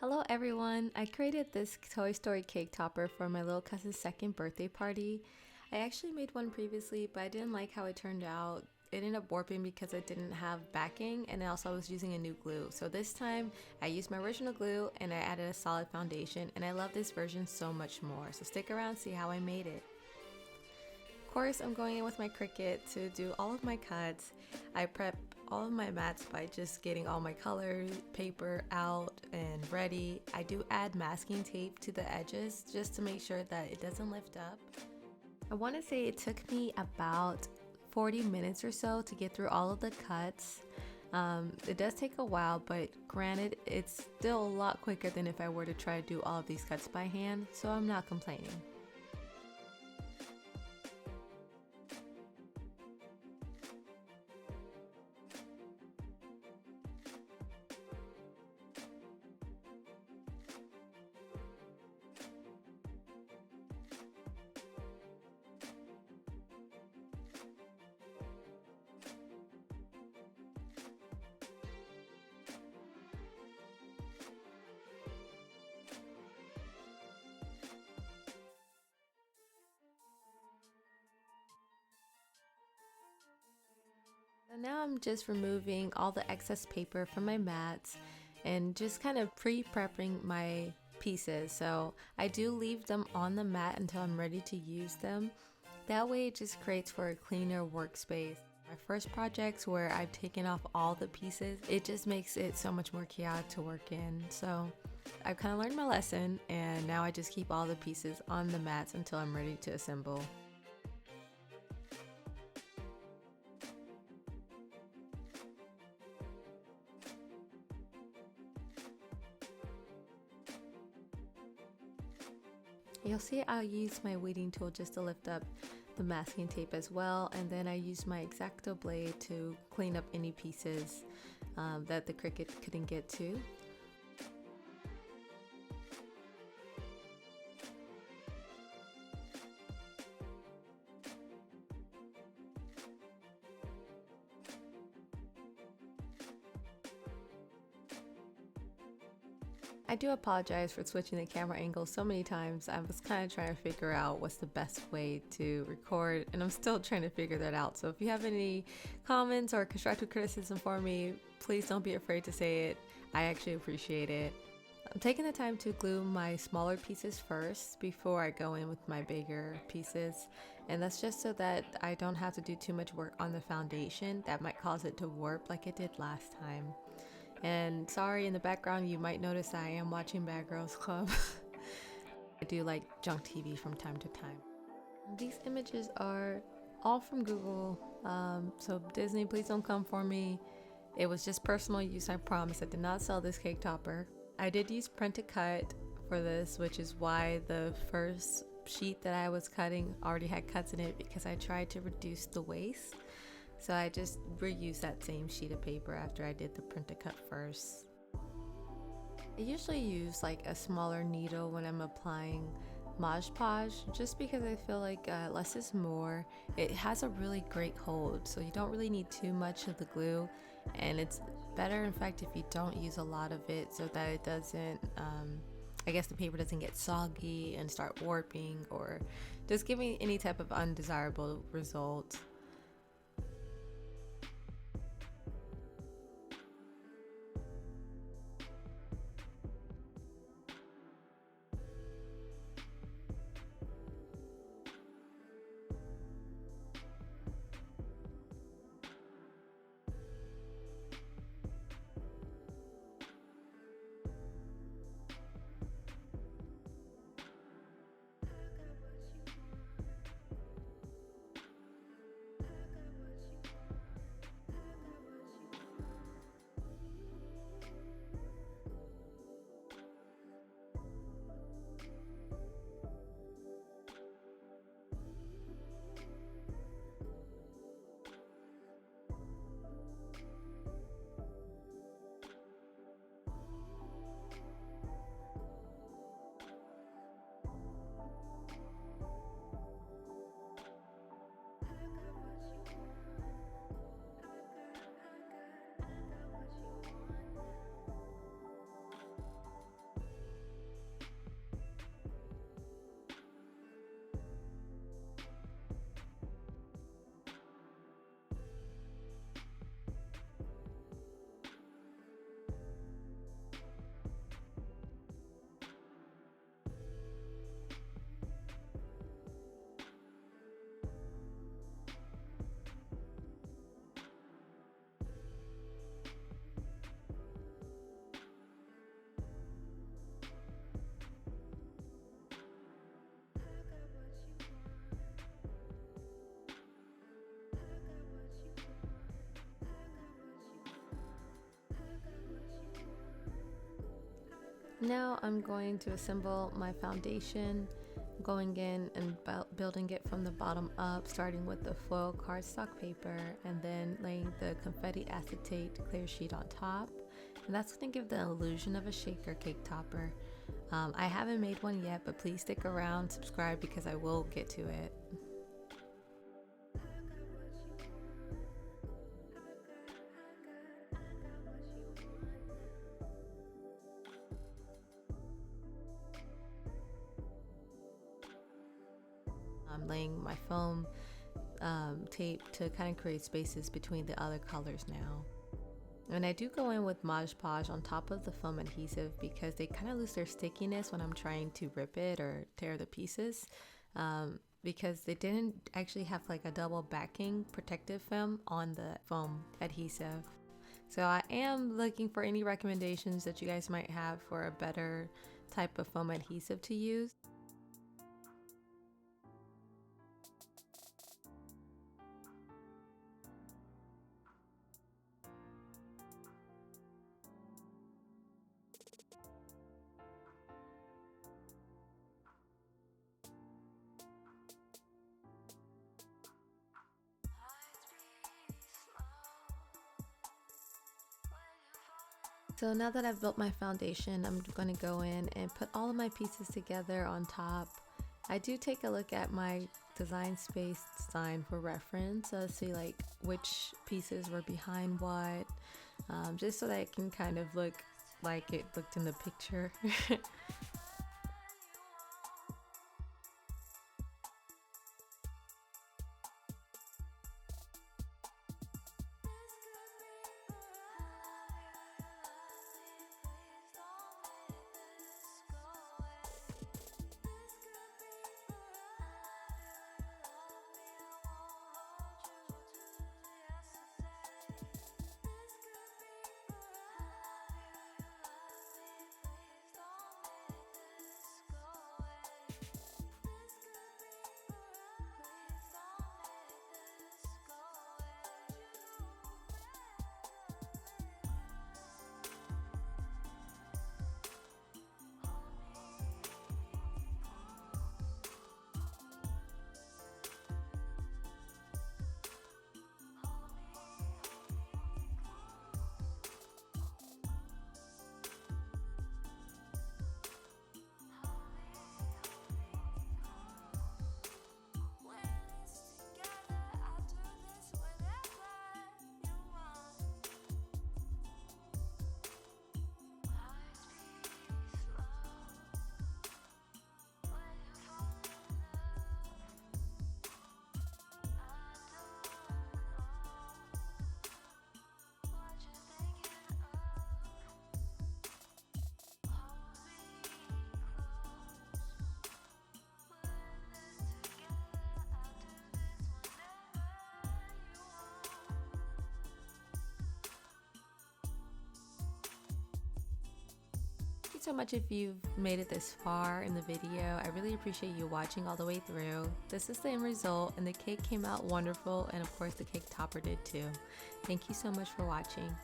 Hello everyone! I created this Toy Story cake topper for my little cousin's second birthday party. I actually made one previously, but I didn't like how it turned out. It ended up warping because I didn't have backing, and also I was using a new glue. So this time I used my original glue and I added a solid foundation, and I love this version so much more. So stick around, see how I made it. Of course, I'm going in with my Cricut to do all of my cuts. I prep all of my mats by just getting all my colors, paper out and ready. I do add masking tape to the edges just to make sure that it doesn't lift up. I want to say it took me about 40 minutes or so to get through all of the cuts. It does take a while, but granted, it's still a lot quicker than if I were to try to do all of these cuts by hand, so I'm not complaining. So now I'm just removing all the excess paper from my mats and just kind of pre-prepping my pieces. So I do leave them on the mat until I'm ready to use them. That way it just creates for a cleaner workspace. My first projects where I've taken off all the pieces, it just makes it so much more chaotic to work in. So I've kind of learned my lesson, and now I just keep all the pieces on the mats until I'm ready to assemble. You'll see I use my weeding tool just to lift up the masking tape as well, and then I use my X-Acto blade to clean up any pieces that the Cricut couldn't get to. I do apologize for switching the camera angle so many times. I was kind of trying to figure out what's the best way to record, and I'm still trying to figure that out. So if you have any comments or constructive criticism for me, please don't be afraid to say it. I actually appreciate it. I'm taking the time to glue my smaller pieces first before I go in with my bigger pieces, and that's just so that I don't have to do too much work on the foundation that might cause it to warp like it did last time. And sorry, in the background you might notice I am watching Bad Girls Club. I do like junk TV from time to time. These images are all from Google, so Disney, please don't come for me. It was just personal use, I promise. I did not sell this cake topper. I did use print to cut for this, which is why the first sheet that I was cutting already had cuts in it, because I tried to reduce the waste. So I just reused that same sheet of paper after I did the print to cut first. I usually use like a smaller needle when I'm applying Mod Podge, just because I feel like less is more. It has a really great hold, so you don't really need too much of the glue, and it's better in fact if you don't use a lot of it, so that it doesn't I guess the paper doesn't get soggy and start warping or just giving any type of undesirable result. Now I'm going to assemble my foundation, going in and building it from the bottom up, starting with the foil cardstock paper and then laying the confetti acetate clear sheet on top. And that's going to give the illusion of a shaker cake topper. I haven't made one yet, but please stick around, subscribe, because I will get to it. I'm laying my foam tape to kind of create spaces between the other colors now. And I do go in with Mod Podge on top of the foam adhesive because they kind of lose their stickiness when I'm trying to rip it or tear the pieces, because they didn't actually have like a double backing protective film on the foam adhesive. So I am looking for any recommendations that you guys might have for a better type of foam adhesive to use. So now that I've built my foundation, I'm going to go in and put all of my pieces together on top. I do take a look at my design space design for reference, so see like which pieces were behind what, just so that it can kind of look like it looked in the picture. Thank you so much if you've made it this far in the video. I really appreciate you watching all the way through. This is the end result, and the cake came out wonderful, and of course the cake topper did too. Thank you so much for watching.